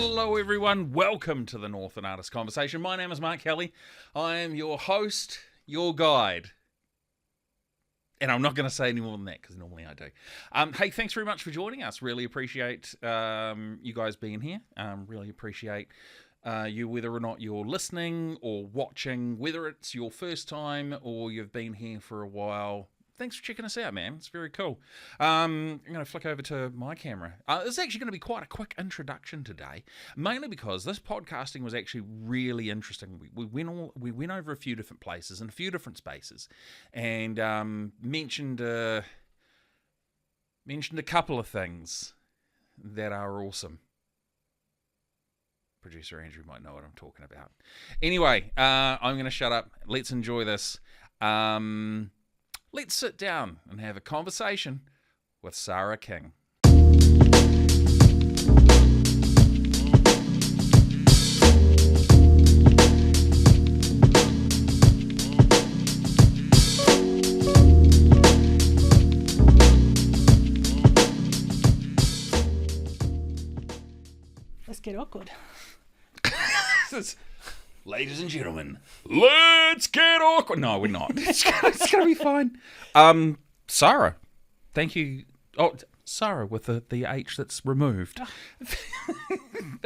Hello everyone, welcome to the Northland Artists Conversation. My name is Mark Kelly. I am your host, your guide. And I'm not going to say any more than that because normally I do. Hey, thanks very much for joining us. Really appreciate you guys being here. Really appreciate you, whether or not you're listening or watching, whether it's your first time or you've been here for a while. Thanks for checking us out, man. It's very cool. I'm going to flick over to my camera. It's actually going to be quite a quick introduction today, mainly because this podcasting was actually really interesting. We went over a few different places and a few different spaces, and mentioned a couple of things that are awesome. Producer Andrew might know what I'm talking about. Anyway, I'm going to shut up. Let's enjoy this. Let's sit down and have a conversation with Sara King. Let's get awkward. Ladies and gentlemen, let's get awkward. No, we're not. It's going to be fine. Sara, thank you. Oh, Sara with the H that's removed. Oh.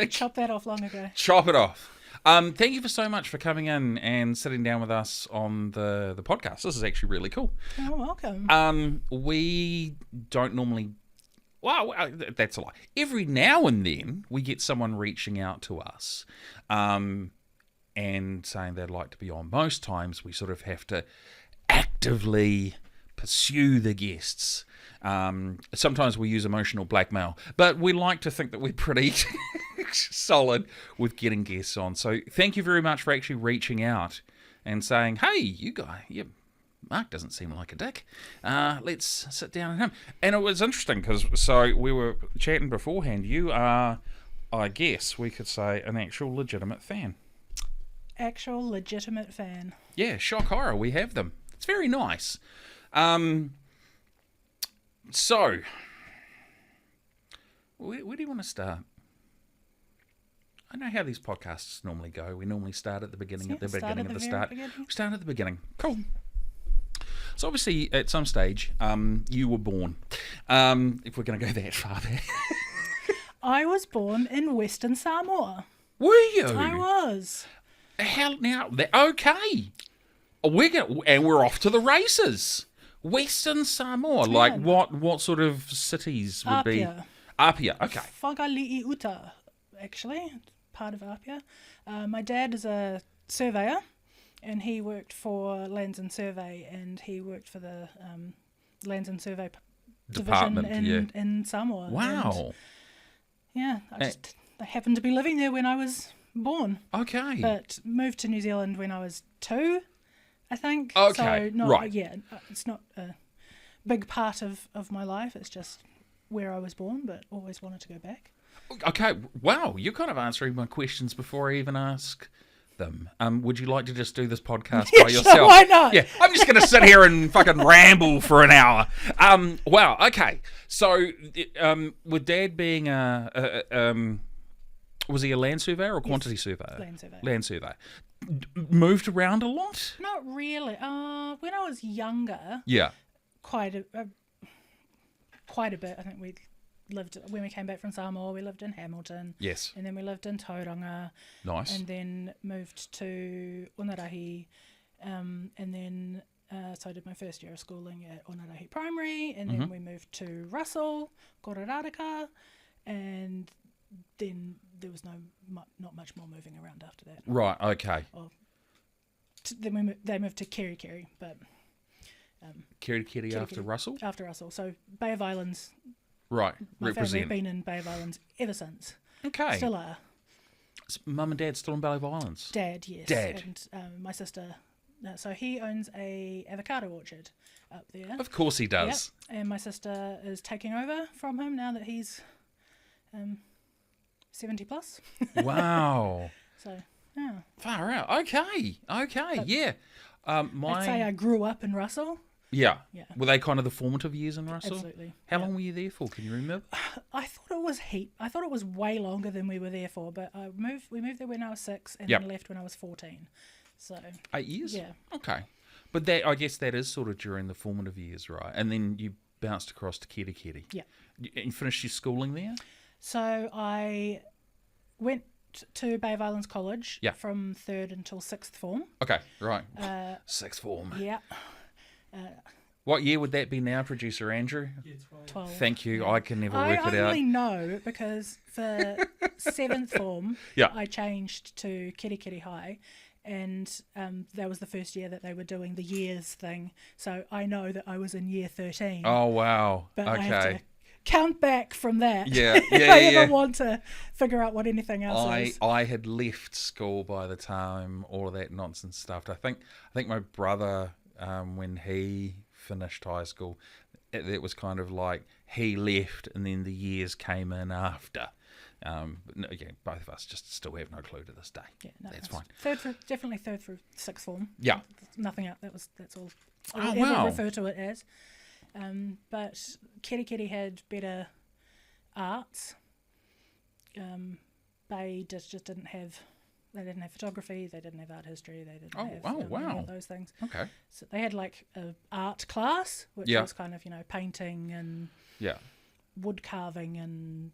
Chop that off long ago. Chop it off. Thank you so much for coming in and sitting down with us on the podcast. This is actually really cool. Oh, welcome. We don't normally... Well, that's a lie. Every now and then, we get someone reaching out to us and saying they'd like to be on. Most times, we sort of have to actively pursue the guests. Sometimes we use emotional blackmail, but we like to think that we're pretty solid with getting guests on. So thank you very much for actually reaching out and saying, hey, you guys, Mark doesn't seem like a dick. Let's sit down and him. And it was interesting because we were chatting beforehand. You are, I guess we could say, an actual legitimate fan. Actual legitimate fan. Yeah, shock horror. We have them. It's very nice. So, where do you want to start? I know how these podcasts normally go. We normally start at the beginning, We start at the beginning. Cool. So obviously, at some stage, you were born. If we're going to go that far back. I was born in Western Samoa. Were you? I was. How now? Okay. We're off to the races. Western Samoa. Yeah. Like what sort of cities would be? Apia. Okay. Whakali'iuta, actually, part of Apia. My dad is a surveyor. And he worked for Lands and Survey, and he worked for the Lands and Survey Department in Samoa. Wow. And, I happened to be living there when I was born. Okay. But moved to New Zealand when I was 2, I think. Okay, So right. Yeah, it's not a big part of my life. It's just where I was born, but always wanted to go back. Okay. Wow. You're kind of answering my questions before I even ask them. Would you like to just do this podcast by yourself? Sure, why not? Yeah, I'm just going to sit here and fucking ramble for an hour. Wow, okay. So, with Dad being was he a land surveyor or quantity surveyor? Land surveyor. Land surveyor. Moved around a lot? Not really. When I was younger, Yeah. quite a bit. I think we lived, when we came back from Samoa, we lived in Hamilton. Yes. And then we lived in Tauranga. Nice. And then moved to Onarahi. And then, so I did my first year of schooling at Onarahi Primary. And then we moved to Russell, Kororareka. And then there was not much more moving around after that. Right, okay. Then they moved to Kerikeri, but... Kerikeri after Russell? After Russell. So Bay of Islands... Right, My represent. family have been in Bay of Islands ever since. Okay. Still are. Mum and Dad still in Bay of Islands? Dad, yes. Dad. And my sister, so he owns a avocado orchard up there. Of course he does. Yep. And my sister is taking over from him now that he's 70 plus. Wow. So, yeah. Far out. Okay. Yeah. I'd say I grew up in Russell. Yeah. Yeah. Were they kind of the formative years in Russell? Absolutely. How long were you there for? Can you remember? I thought it was way longer than we were there for, but we moved there when I was 6 and Yep. then left when I was 14. So 8 years? yeah. Okay. But that, I guess that is sort of during the formative years, right? And then you bounced across to Kirikiri. Yeah. You finished your schooling there? So I went to Bay of Islands College Yeah. from 3rd until 6th form. Okay, right. Sixth form. Yeah. What year would that be now, producer Andrew? Yeah, 12. Thank you. I can never I work it out. only know because for 7th form, Yeah. I changed to Kirikiri High, and that was the first year that they were doing the years thing. So I know that I was in year 13. Oh, wow. But I have Okay. to count back from that. Yeah, if yeah, I yeah. ever want to figure out what anything else is. I had left school by the time all of that nonsense stuff. I think my brother, when he finished high school, it was kind of like he left and then the years came in after. But no, again, both of us just still have no clue to this day. Yeah, no, That's it's fine. Definitely third through 6th form. Yeah. Nothing else. That's all. Oh, I'll wow. ever refer to it as. But Kirikiri had better arts. They just didn't have. They didn't have photography. They didn't have art history. They didn't have any wow. of those things. Okay. So they had like a art class, which Yeah. was kind of painting and Yeah. wood carving and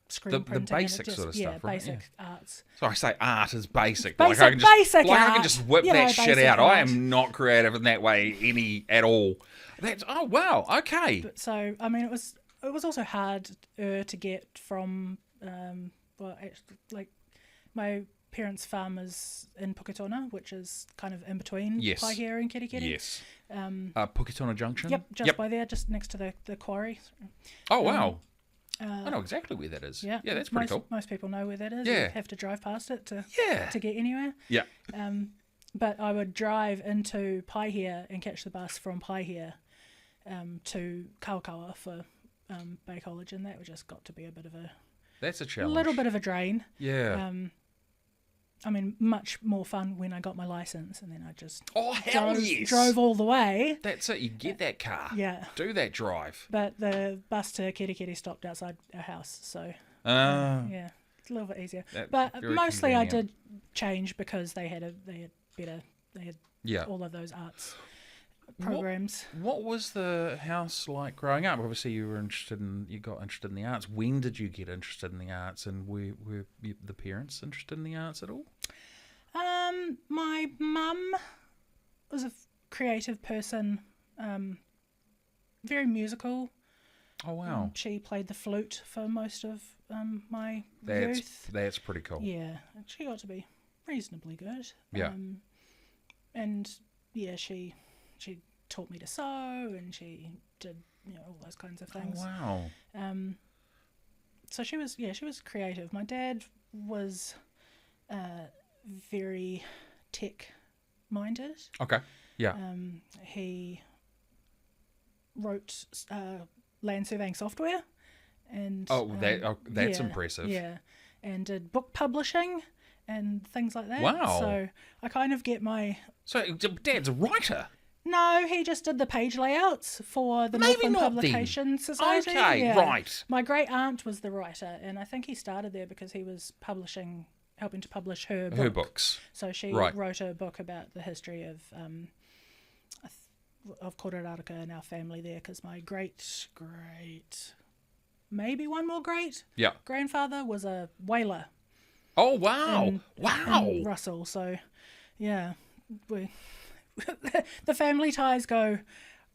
screen The printing. and it basic just, sort of stuff, right? basic arts. So I say art is basic. Basic- I can just, basic I can art. just whip You that know, shit basic out. I art. am not creative in that way at all. That's wow. Okay. But so I mean, it was also hard to get from my parents' farm is in Puketona, which is kind of in between Yes. Paihia and Kirikiri. Yes. Puketona Junction. Yep, just by there, just next to the quarry. Oh wow. Uh, I know exactly where that is. Yeah, Yeah, that's pretty cool. Most people know where that is. Yeah. You have to drive past it to Yeah. get anywhere. Yeah. But I would drive into Paihia and catch the bus from Paihia to Kawakawa for Bay College, and that just got to be a bit of That's a challenge. little bit of a drain. Yeah. I mean, much more fun when I got my license, and then I just Oh hell yes. drove all the way. That's it. You get that car. Yeah. Do that drive. But the bus to Kirikiri stopped outside our house, so yeah, it's a little bit easier. But very mostly I convenient. did change because they had Yeah. all of those arts programs. What was the house like growing up? Obviously, you got interested in the arts. When did you get interested in the arts, and were the parents interested in the arts at all? My mum was a creative person, very musical. Oh wow, She played the flute for most of my youth. that's pretty cool. Yeah, and she got to be reasonably good. Yeah. And yeah, she taught me to sew, and she did all those kinds of things. Oh wow. So she was creative. My dad was very tech minded. Okay. Yeah. He wrote land surveying software, and that's yeah, impressive. Yeah, and did book publishing and things like that. Wow. So I kind of get my. So Dad's a writer. No, he just did the page layouts for the Maybe Northland not then. Publication Society. Okay, yeah. right. My great aunt was the writer, and I think he started there because he was helping to publish her book. Her books. So she Right. wrote a book about the history of Kororaraka and our family there, because my great, maybe one more great Yeah. grandfather was a whaler. Oh wow. in Russell. So, yeah, the family ties go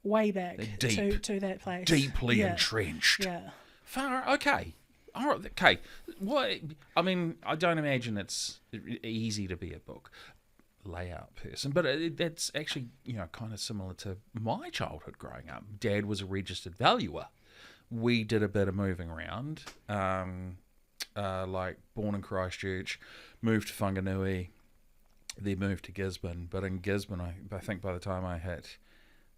way back They're deep. to that place. Deeply yeah. entrenched. Yeah. Far okay. All right. Okay. What? I mean, I don't imagine it's easy to be a book layout person, but that's actually kind of similar to my childhood growing up. Dad was a registered valuer. We did a bit of moving around. Like born in Christchurch, moved to Whanganui, then moved to Gisborne. But in Gisborne, I think by the time I hit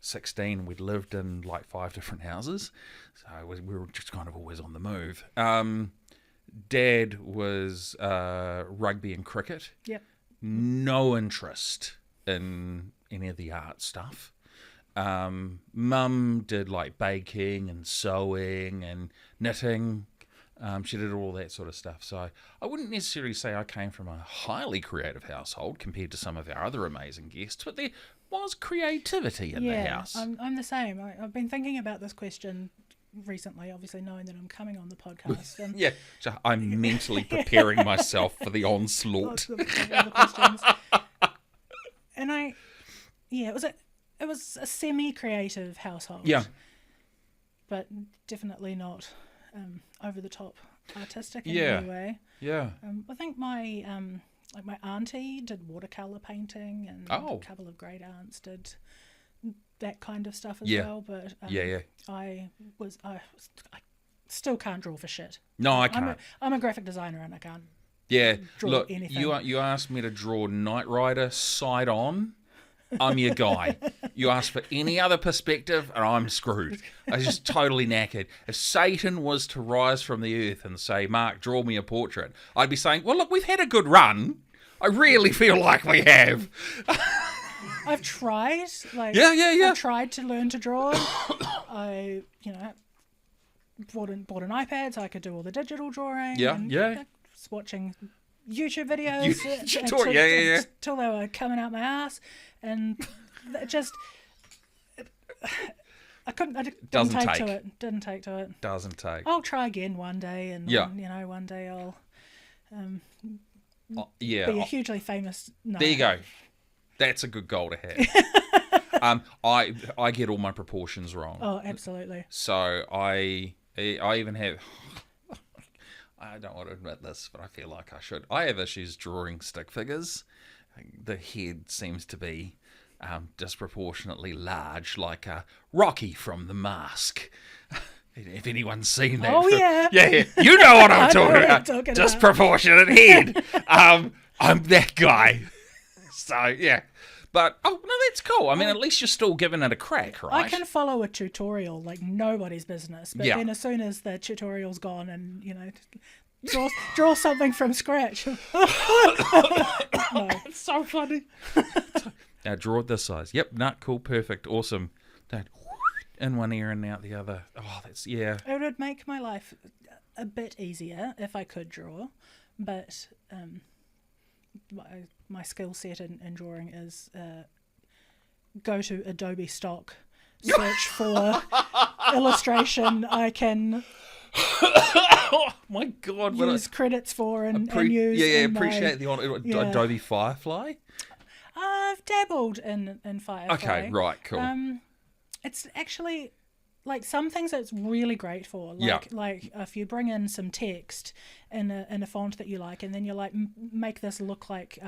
16, we'd lived in like 5 different houses, so we were just kind of always on the move. Dad was rugby and cricket. Yep. No interest in any of the art stuff. Mum did like baking and sewing and knitting. She did all that sort of stuff. So I wouldn't necessarily say I came from a highly creative household compared to some of our other amazing guests, but there was creativity in the house. I'm the same. I've been thinking about this question recently, obviously knowing that I'm coming on the podcast. And Yeah, so I'm mentally preparing myself for the onslaught. the questions. And it was a semi-creative household. Yeah. But definitely not over the top artistic in Yeah. any way. Yeah. I think my my auntie did watercolor painting, and a couple of great aunts did that kind of stuff as well. But I still can't draw for shit. No, I can't. I'm a graphic designer and I can't. Yeah, draw look, anything. you asked me to draw Knight Rider side on. I'm your guy. You ask for any other perspective, and I'm screwed. I was just totally knackered. If Satan was to rise from the earth and say, "Mark, draw me a portrait," I'd be saying, "Well, look, we've had a good run. I really feel like we have." I've tried. Yeah. I've tried to learn to draw. I, bought an iPad so I could do all the digital drawing. Yeah, and yeah. Just watching YouTube videos till they were coming out my ass, and it just I couldn't. I didn't take to it. Didn't take to it. Doesn't take. I'll try again one day, and one day I'll be a hugely famous. No. There you go. That's a good goal to have. I get all my proportions wrong. Oh, absolutely. So I even have. I don't want to admit this, but I feel like I should. I have issues drawing stick figures. The head seems to be disproportionately large, like Rocky from The Mask. If anyone's seen that. Oh, yeah. Yeah. You know what I'm talking about. Talking disproportionate head. I'm that guy. So, yeah. But, no, that's cool. I mean, at least you're still giving it a crack, right? I can follow a tutorial like nobody's business. But then as soon as the tutorial's gone and, draw something from scratch. No. It's so funny. Now, draw it this size. Yep, cool, perfect, awesome. In one ear and out the other. Oh, It would make my life a bit easier if I could draw. But my skill set in drawing is go to Adobe Stock, search for illustration I can oh my God! use credits for and use. Appreciate the Adobe Firefly. I've dabbled in Firefly. Okay, right, cool. It's actually like some things it's really great for. Like if you bring in some text in a font that you like, and then you like make this look like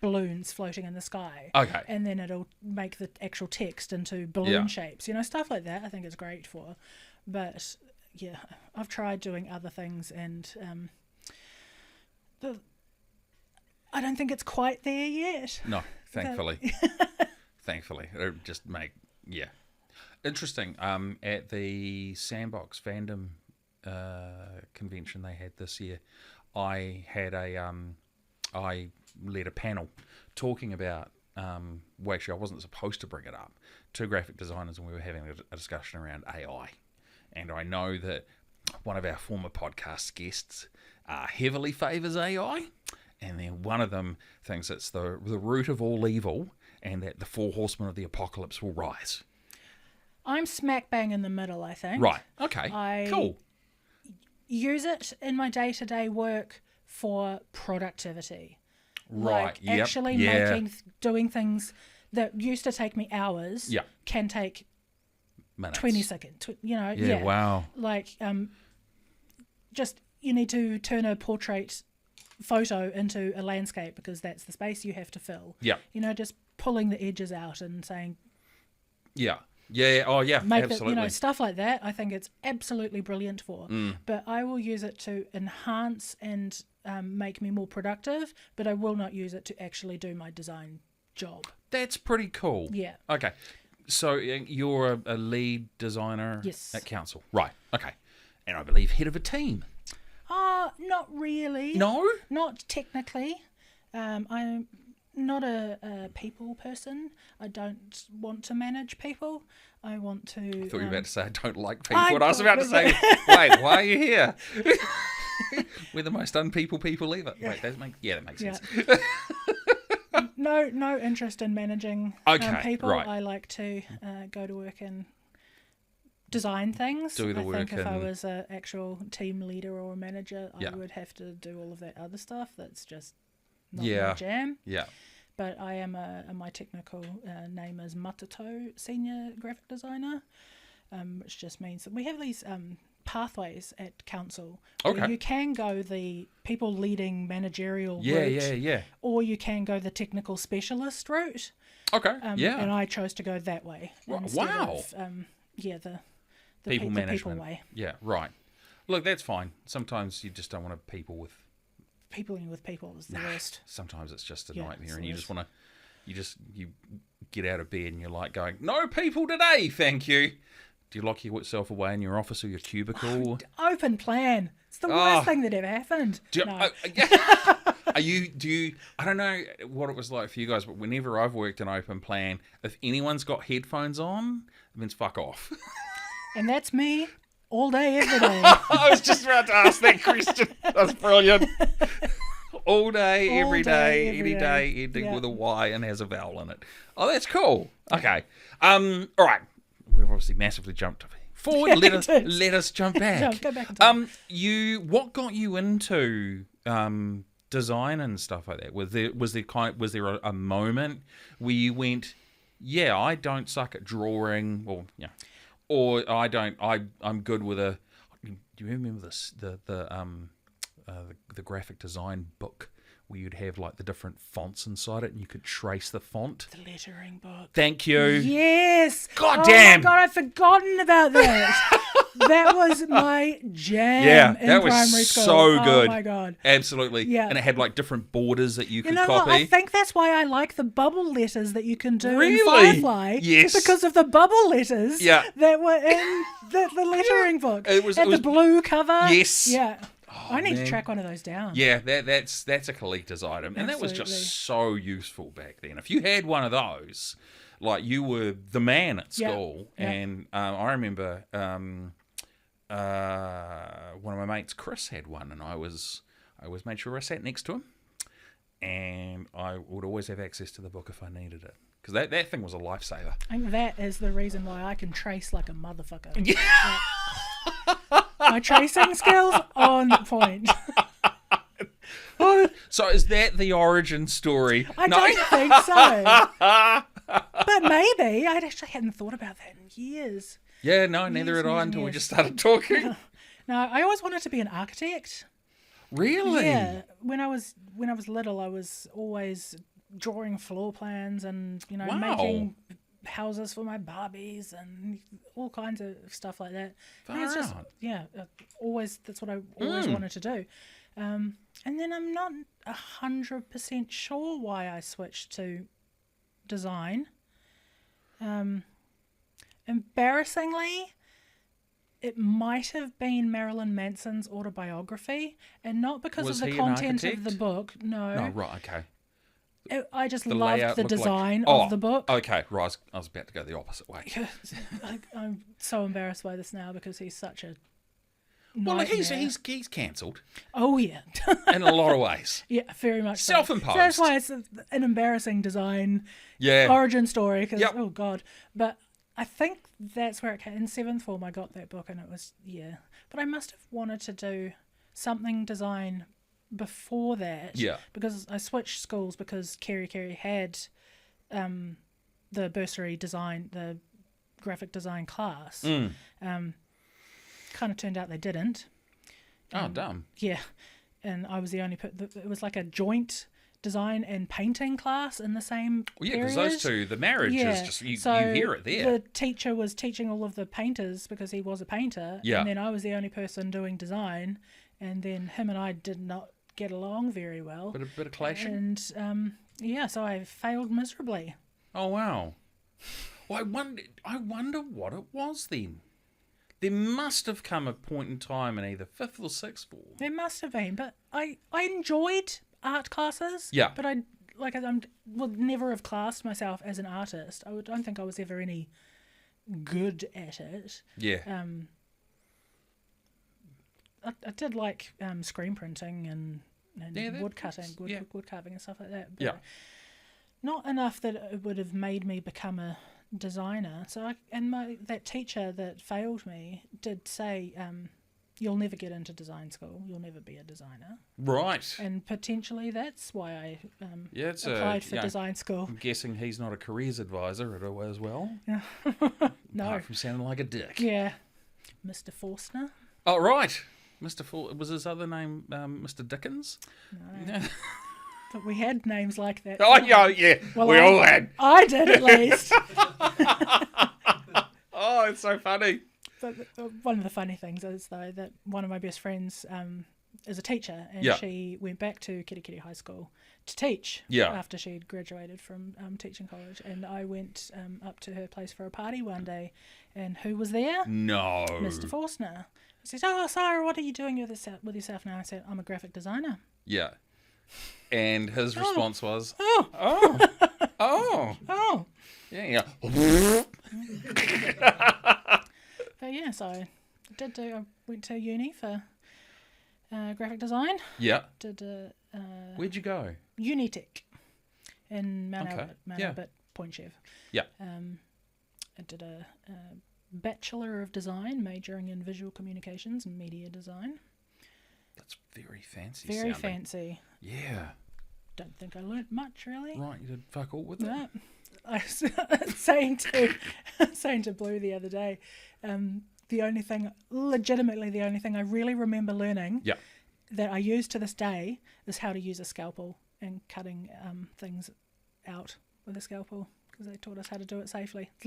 balloons floating in the sky. Okay. And then it'll make the actual text into balloon shapes. Stuff like that. I think it's great for. But yeah, I've tried doing other things, and I don't think it's quite there yet. No, thankfully. Thankfully, it just interesting. At the Sandbox fandom convention they had this year, I led a panel talking about. Well, actually, I wasn't supposed to bring it up. Two graphic designers, and we were having a discussion around AI. And I know that one of our former podcast guests heavily favours AI, and then one of them thinks it's the root of all evil, and that the 4 horsemen of the apocalypse will rise. I'm smack bang in the middle, I think. Right. Okay. Cool. Use it in my day-to-day work for productivity. Right. Like actually doing things that used to take me hours can take minutes. 20 seconds. Wow. Like just you need to turn a portrait photo into a landscape because that's the space you have to fill. Yeah. Just pulling the edges out and saying make absolutely. Stuff like that I think it's absolutely brilliant for. But I will use it to enhance and make me more productive, but I will not use it to actually do my design job. That's pretty cool. Yeah. Okay. So you're a lead designer at council. Right. Okay. And I believe head of a team. Not really. No? Not technically. I'm not a people person. I don't want to manage people. I want to. I thought you were about to say I don't like people. And I was about to say, wait, why are you here? We're the most unpeople people ever. Yeah. Wait, that makes sense. No interest in managing people. Right. I like to go to work and design things. Do the work. I think if I was an actual team leader or a manager, I would have to do all of that other stuff. That's just not my jam. Yeah. But I am my technical name is Matato Senior Graphic Designer, which just means that we have these pathways at council where you can go the people leading managerial route, or you can go the technical specialist route. And I chose to go that way. Wow. The people management. people way. Yeah, right. Look, that's fine. Sometimes you just don't want to people with people is the worst. Sometimes it's just a nightmare, and you just want to, you get out of bed and you're like going, no people today, thank you. Do you lock yourself away in your office or your cubicle? Open plan. It's the worst thing that ever happened. Are you? I don't know what it was like for you guys, but whenever I've worked in open plan, if anyone's got headphones on, it means fuck off. And that's me all day, every day. I was just about to ask that question. That's brilliant. All day, every day, any day, ending with a Y and has a vowel in it. Oh, that's cool. Okay. All right. We've obviously massively jumped forward. Let us jump back. Go back in time. What got you into design and stuff like that? Was there a moment where you went, yeah, I don't suck at drawing, or I'm good with a. Do you remember this the graphic design book where you'd have like the different fonts inside it and you could trace the font? The lettering book. Thank you. Yes. God damn. Oh my God, I've forgotten about that. That was my jam in primary school. So good. Oh my God. Absolutely. Yeah. And it had like different borders that you could copy. What? I think that's why I like the bubble letters that you can do in Really? Firefly. Yes. Because of the bubble letters that were in the lettering book. It was the blue cover. Yes. Yeah. Oh, I need to track one of those down. Yeah, that's a collector's item. And that was just so useful back then. If you had one of those, like you were the man at school. Yeah. And I remember one of my mates, Chris, had one, and I always made sure I sat next to him. And I would always have access to the book if I needed it. Because that thing was a lifesaver. I think that is the reason why I can trace like a motherfucker. Yeah. My tracing skills on point. So is that the origin story? I don't think so. But maybe. I actually hadn't thought about that in years. Yeah, no, neither had I until we just started talking. No, I always wanted to be an architect. Really? Yeah. When I was little, I was always drawing floor plans and making houses for my Barbies and all kinds of stuff like that. And it's just always that's what I always wanted to do. And then I'm not 100% sure why I switched to design. Embarrassingly, it might have been Marilyn Manson's autobiography, and not because of the content of the book. No. No, right, okay. I just loved the design of the book. Okay, right. I was about to go the opposite way. I'm so embarrassed by this now because he's such a nightmare. Well, he's cancelled. Oh, yeah. In a lot of ways. Yeah, very much so. Self-imposed. So that's why it's an embarrassing design origin story. Cause, oh, God. But I think that's where it came. In 7th form, I got that book and it was, But I must have wanted to do something design before that, because I switched schools because Kerry had the bursary design, the graphic design class. Kind of turned out they didn't. Dumb. Yeah, and I was the only. It was like a joint design and painting class in the same period. Because those two, the marriage is just you hear it there. The teacher was teaching all of the painters because he was a painter, and then I was the only person doing design, and then him and I did not get along very well. Bit of clashing. And so I failed miserably. Oh wow! Well, I wonder what it was then. There must have come a point in time in either 5th or 6th form. There must have been, but I enjoyed art classes. Yeah. But like I would never have classed myself as an artist. Don't think I was ever any good at it. Yeah. I did like screen printing and wood cutting, wood carving and stuff like that. But not enough that it would have made me become a designer. So that teacher that failed me did say, you'll never get into design school. You'll never be a designer. Right. And potentially that's why I it's applied for design school. I'm guessing he's not a careers advisor as well. No. Apart from sounding like a dick. Yeah. Mr. Forstner. Oh, right. Was his other name Mr. Dickens? No. But we had names like that. Oh, yeah. Well, we all had. I did, at least. Oh, it's so funny. But one of the funny things is, though, that one of my best friends is a teacher, and she went back to Kirikiri High School to teach after she'd graduated from teaching college. And I went up to her place for a party one day, and who was there? No. Mr. Forstner. He says, "Oh, Sara, what are you doing with yourself now?" I said, "I'm a graphic designer." Yeah. And his response was, Oh. Yeah. But yeah, so I went to uni for graphic design. Yeah. Did Where'd you go? Unitec in Mount Albert, Point Chev. Yeah. I did a Bachelor of Design, majoring in visual communications and media design. That's very fancy. Very fancy. Yeah. Don't think I learnt much, really. Right, you did fuck all with it. No. I was saying to Blue the other day, the only thing I really remember learning that I use to this day is how to use a scalpel and cutting things out with a scalpel, because they taught us how to do it safely. It's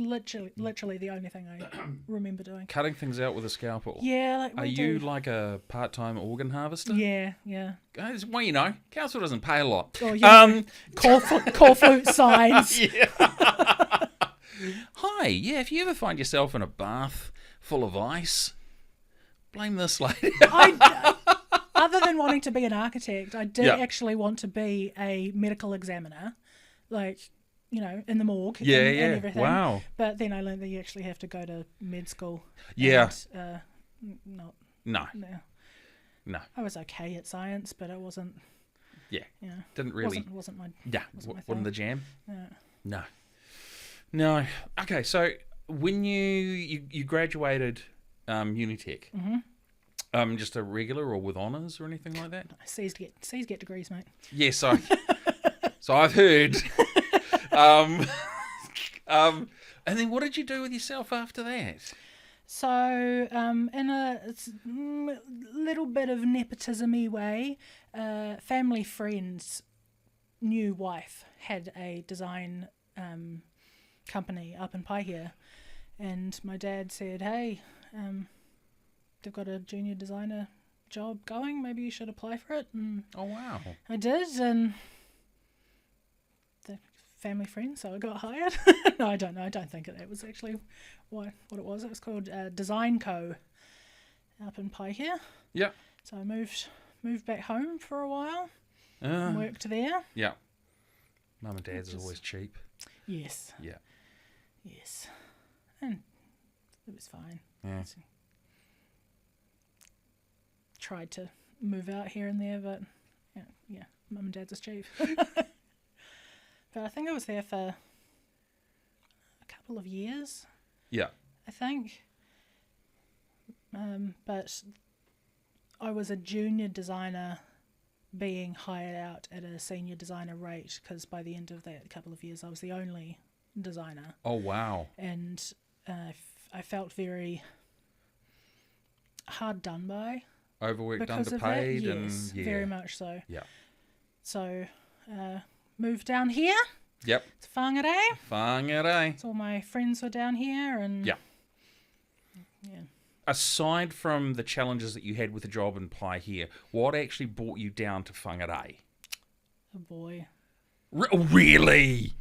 literally the only thing I remember doing. Cutting things out with a scalpel? Yeah. Are you like a part-time organ harvester? Yeah. Well, council doesn't pay a lot. Oh, call flute signs. Yeah. Hi, if you ever find yourself in a bath full of ice, blame this lady. Other than wanting to be an architect, I did actually want to be a medical examiner, like, in the morgue and everything. Wow. But then I learned that you actually have to go to med school. Yeah. And, No. I was okay at science, but it wasn't. Yeah. Didn't really. Wasn't my. Yeah. Wasn't the jam. No. No. Okay. So when you graduated Unitec, just a regular or with honours or anything like that? C's get degrees, mate. Yes. So I've heard. And then what did you do with yourself after that? So, in a little bit of nepotism-y way, family friend's new wife had a design company up in Paihia, and my dad said, "Hey, they've got a junior designer job going. Maybe you should apply for it." And oh wow! I did, and the family friend, so I got hired. No, I don't know. I don't think that was actually what it was. It was called Design Co. up in Paihia. Yeah. So I moved back home for a while. And worked there. Yeah. Mum and Dad's is always cheap. Yes. Yeah. Yes. And it was fine. Yeah. Tried to move out here and there, but yeah, Mum and Dad's is cheap. But I think I was there for a couple of years. Yeah. I think. But I was a junior designer being hired out at a senior designer rate, because by the end of that couple of years I was the only designer. Oh wow. And I felt very hard done by. Overworked, because underpaid, of that. Yes, and very much so. Yeah. So moved down here. Yep. To Whangarei. Whangarei. So all my friends were down here, and yeah. Yeah. Aside from the challenges that you had with the job in Paihia, what actually brought you down to Whangarei? A boy. Really?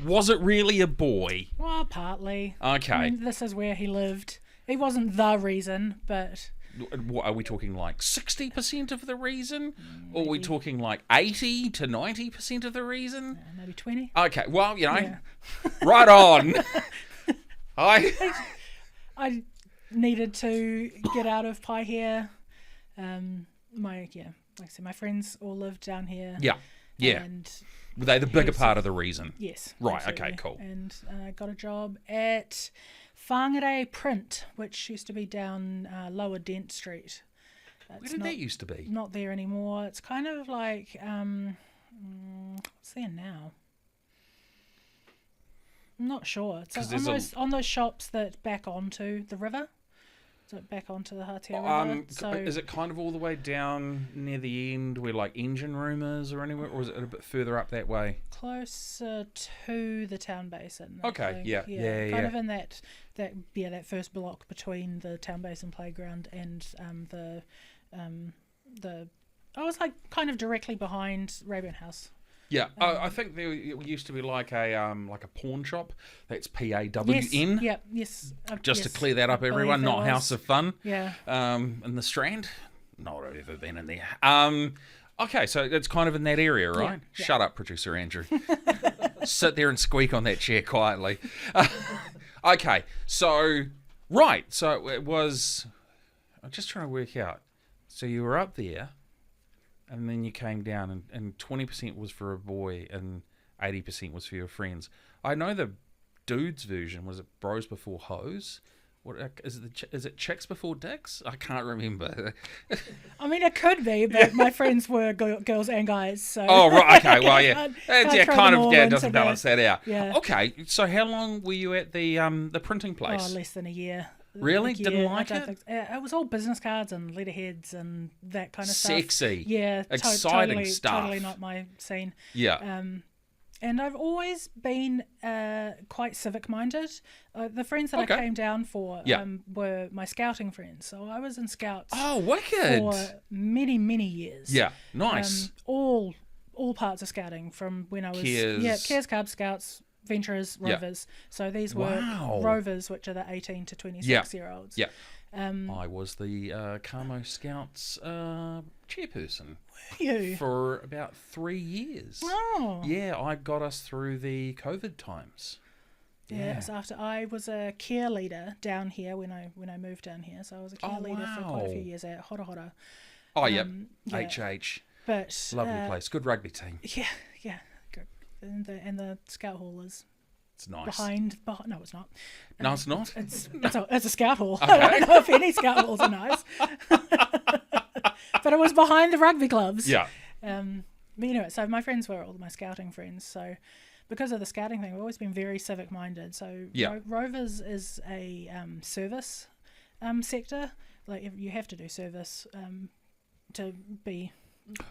Was it really a boy? Well, partly. Okay. I mean, this is where he lived. He wasn't the reason, but What are we talking, like 60% of the reason? Or are we talking like 80 to 90% of the reason? Maybe 20. Okay, well, right on. I needed to get out of Paihia. Like I said, my friends all lived down here. Yeah. And were they the bigger part of the reason? yes. Right, absolutely. okay, cool. And got a job at Whangare Print, which used to be down Lower Dent Street. Where did that used to be? Not there anymore. It's kind of like, what's there now? I'm not sure. It's on those shops that back onto the river. So back onto the Hatea River. So is it kind of all the way down near the end where like Engine Room is or anywhere, or is it a bit further up that way? Closer to the town basin. Okay, yeah. Kind of in that first block between the town basin playground and the I was like kind of directly behind Rayburn House. Yeah, I think there used to be like a pawn shop. That's PAWN. Yes. Just to clear that up, everyone. Not House of Fun. Yeah. In the Strand. Not ever been in there. Okay, so it's kind of in that area, right? Yeah. Shut up, producer Andrew. Sit there and squeak on that chair quietly. Okay, so it was. I'm just trying to work out. So you were up there. And then you came down, and 20% was for a boy, and 80% was for your friends. I know the dudes version was it bros before hoes? What is it? Is it chicks before dicks? I can't remember. I mean, it could be, but my friends were girls and guys. So oh right, okay, well yeah, it doesn't balance that out. Yeah. Okay, so how long were you at the printing place? Oh, less than a year. Really? Didn't like it? It was all business cards and letterheads and that kind of stuff. Sexy. Yeah. Exciting stuff. Totally not my scene. Yeah. And I've always been quite civic-minded. The friends that I came down for were my scouting friends. So I was in Scouts for many, many years. Yeah, nice. All parts of scouting from when I was... Cares, Cubs, Scouts... Venturers, Rovers. So these were Rovers, which are the 18 to 26-year-olds. Yeah. I was the Camo Scouts chairperson. Were you? For about 3 years. Oh. Yeah, I got us through the COVID times. Yeah, it was after I was a care leader down here when I moved down here. So I was a care leader for quite a few years at Hora Hora. Oh, HH. But lovely place. Good rugby team. Yeah. Good. And the scout hall is it's nice. Behind no, it's not. No, it's not. It's a scout hall. Okay. I don't know if any scout halls are nice. But it was behind the rugby clubs. Yeah. But anyway, so my friends were all my scouting friends. So because of the scouting thing, we've always been very civic minded. So Rovers is a service sector. Like you have to do service to be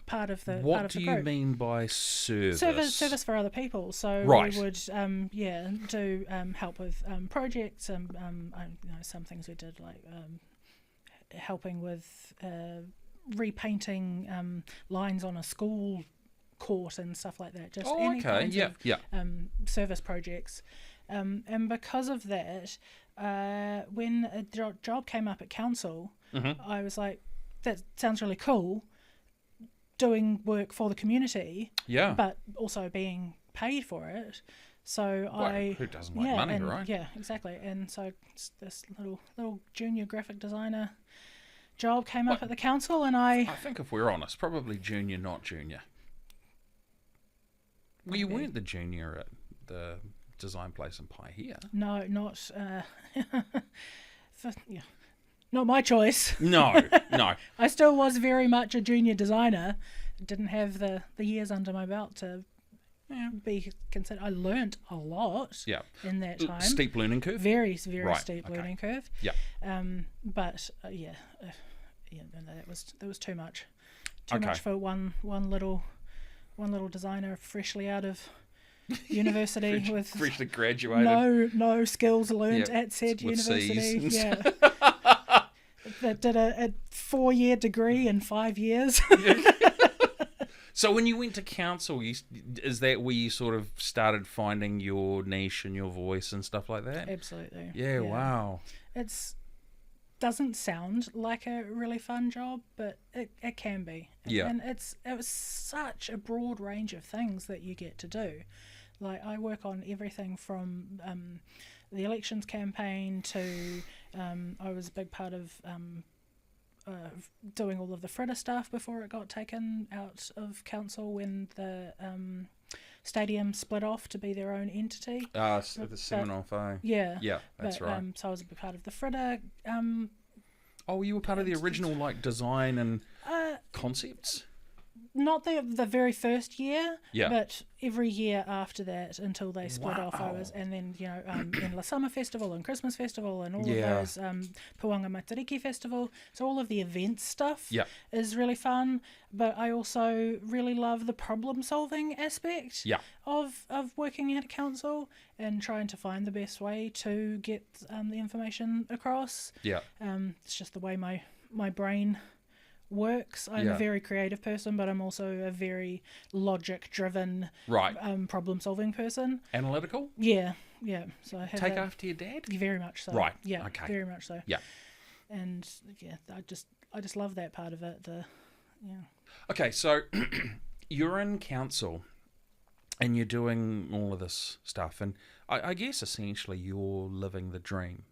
part of the what part of do the you group. mean by service? Service for other people. So right. we would do help with projects. Some things we did like helping with repainting lines on a school court and stuff like that. Just any kinds of service projects. And because of that, when a job came up at council, I was like, that sounds really cool. Doing work for the community, but also being paid for it. So who doesn't like money, right? Yeah, exactly. And so this little junior graphic designer job came up at the council, and I think if we're honest, probably junior, not junior. Well, you weren't the junior at the design place in Paihia. No, not. Not my choice. No. I still was very much a junior designer. Didn't have the years under my belt to be considered. I learnt a lot in that time. Steep learning curve? Very steep learning curve. Yeah. That was too much. Too much for one little designer freshly out of university with freshly graduated. No skills learnt at said university. Yeah. That did a 4-year degree in 5 years. So when you went to council, is that where you sort of started finding your niche and your voice and stuff like that? Absolutely. Yeah. Wow. It's doesn't sound like a really fun job, but it can be. Yeah. And it was such a broad range of things that you get to do. Like, I work on everything from the elections campaign to I was a big part of doing all of the fritter stuff before it got taken out of council when the stadium split off to be their own entity. The Seminoff. Yeah. Yeah, that's right. So I was a big part of the fritter. Oh, you were part of the original like design and concepts? Not the very first year, Yeah. but every year after that until they split off, I Wow. was, and then in La Summer Festival and Christmas Festival and all Yeah. of those Puanga Matariki Festival. So all of the events stuff Yeah. is really fun, but I also really love the problem solving aspect Yeah. of working at a council and trying to find the best way to get the information across. Yeah. It's just the way my brain works. I'm Yeah. a very creative person, but I'm also a very logic-driven, Right. problem-solving person. Analytical? Yeah. So I have Take that, after your dad? very much so. Right, Yeah. okay. Very much so. Yeah. And yeah, I just love that part of it. Okay, so you're in council and you're doing all of this stuff, and I guess essentially you're living the dream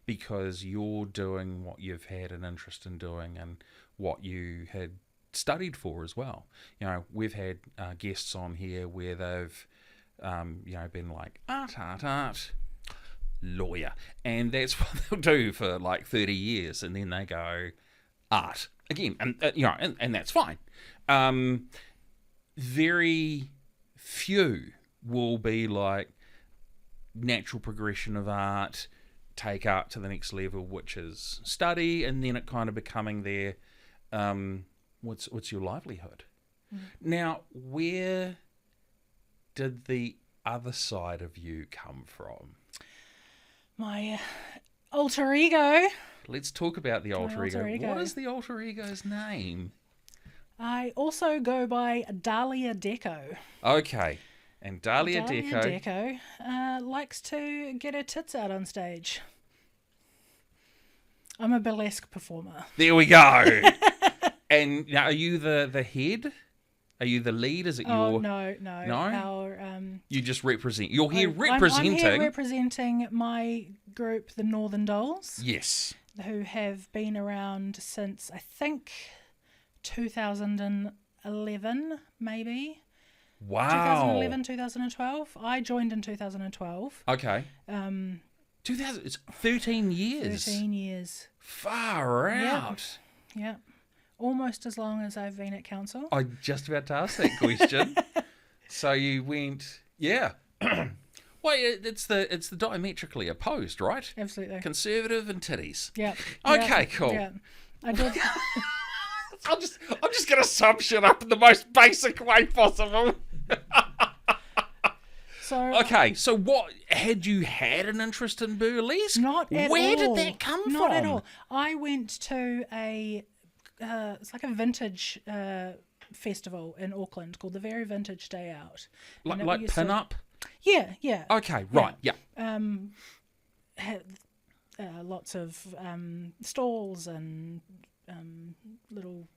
because you're doing what you've had an interest in doing and what you had studied for as well. You know, we've had guests on here where they've, been like, art, lawyer. And that's what they'll do for like 30 years. And then they go, art again. And, and that's fine. Very few will be like natural progression of art, take art to the next level, which is study, and then it kind of becoming their what's your livelihood. Now, where did the other side of you come from? My alter ego. Let's talk about the alter ego. alter ego. What is the alter ego's name? I also go by Dahlia Deco. Okay, and Dahlia Deco. Likes to get her tits out on stage. I'm a burlesque performer. There we go. And now, are you the head? Are you the lead? Is it Oh, your... no. No? Our, You just represent... You're here I'm representing... here representing my group, the Northern Dolls, Yes. who have been around since, I think, 2011, maybe. Wow. 2011, 2012. I joined in 2012. Okay. 2000... It's 13 years. 13 years. Far out. Yeah. Almost as long as I've been at council. I'm just about to ask that question. So you went... Yeah. Well, it's the diametrically opposed, right? Absolutely. Conservative and titties. Yeah. Okay, cool. Yeah. I did. I'm just gonna sum shit up in the most basic way possible. So Okay, so what had you had an interest in burlesque? not at all. Where did that come from? Not at all. I went to it's like a vintage festival in Auckland called the Very Vintage Day Out. And Like it used pin to- up? Yeah. Okay, right, yeah. Had lots of stalls and little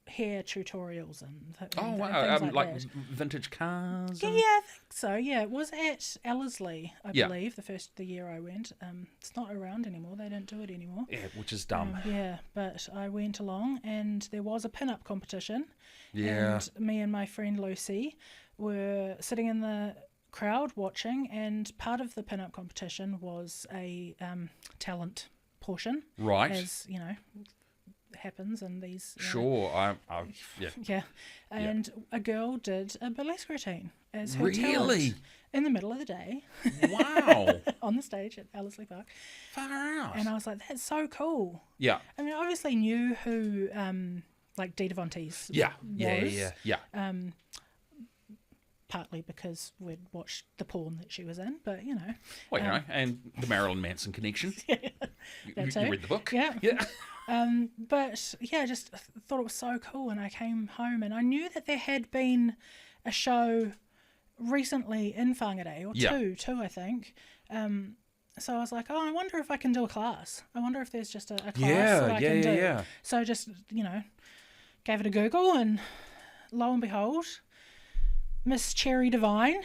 hair tutorials and Oh and wow, things like that. vintage cars. Yeah, and- I think so. Yeah, it was at Ellerslie, I Yeah. believe, the year I went. It's not around anymore. They don't do it anymore. Yeah, which is dumb. Yeah, but I went along and there was a pin-up competition. Yeah. And me and my friend Lucy were sitting in the crowd watching, and part of the pin-up competition was a talent portion. Right. As, happens in these... Sure, yeah. Yeah. And a girl did a burlesque routine as her Really? talent in the middle of the day Wow. on the stage at Ellerslie Park. Far out. And I was like, that's so cool. Yeah. I mean, I obviously knew who, like, Dee Devontes Yeah. was. Yeah. Partly because we'd watched the porn that she was in, but, Well, and the Marilyn Manson connection. You too. read the book. Yeah. Yeah. But, yeah, I just thought it was so cool, and I came home and I knew that there had been a show recently in Whangarei, or Yeah. two, I think, so I was like, oh, I wonder if I can do a class. I wonder if there's just a class Yeah, that I can do. yeah. So just, gave it a Google, and lo and behold, Miss Cherry Devine,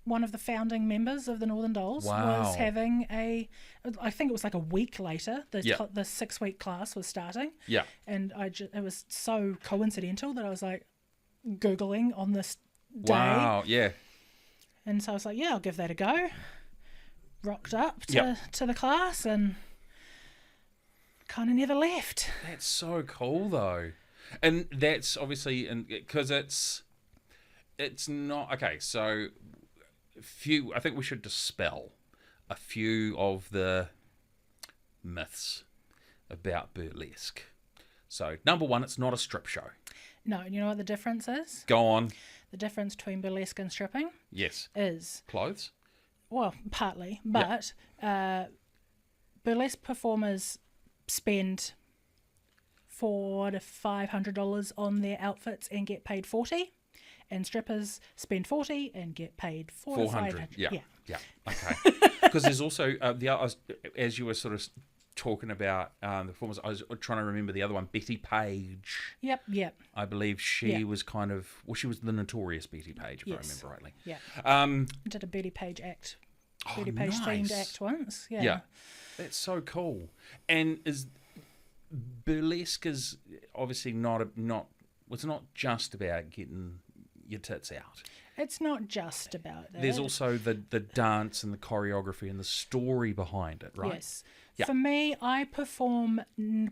one of the founding members of the Northern Dolls, was having I think it was like a week later, the 6-week class was starting. Yeah. And it was so coincidental that I was like Googling on this day. Wow, yeah. And so I was like, yeah, I'll give that a go. Rocked up to the class and kind of never left. That's so cool, though. And that's obviously, because it's not, okay, so I think we should dispel a few of the myths about burlesque. So, number one, it's not a strip show. No, and you know what the difference is? Go on. The difference between burlesque and stripping? Yes. Is... Clothes? Well, partly, but burlesque performers spend $400 to $500 on their outfits and get paid $40, and strippers spend $40 and get paid $400. Yeah. Okay. Because there's also as you were sort of talking about the performers, I was trying to remember the other one, Betty Page. Yep. I believe she was she was the notorious Betty Page, if I remember rightly. Yeah. Did a Betty Page act. Betty Page themed act once. Yeah. That's so cool. And burlesque is obviously it's not just about getting your tits out. It's not just about that. There's also the dance and the choreography and the story behind it, right? Yes. Yeah. For me, I perform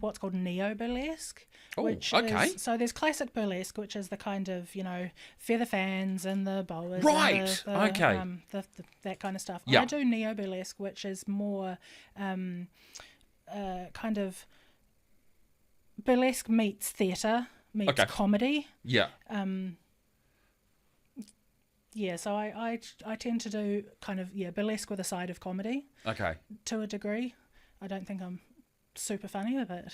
what's called neo-burlesque. So there's classic burlesque, which is the kind of, feather fans and the boas. Right, and that kind of stuff. Yeah. I do neo-burlesque, which is more kind of burlesque meets theatre, meets comedy. Yeah. So I tend to do kind of, burlesque with a side of comedy. Okay. To a degree. I don't think I'm super funny, but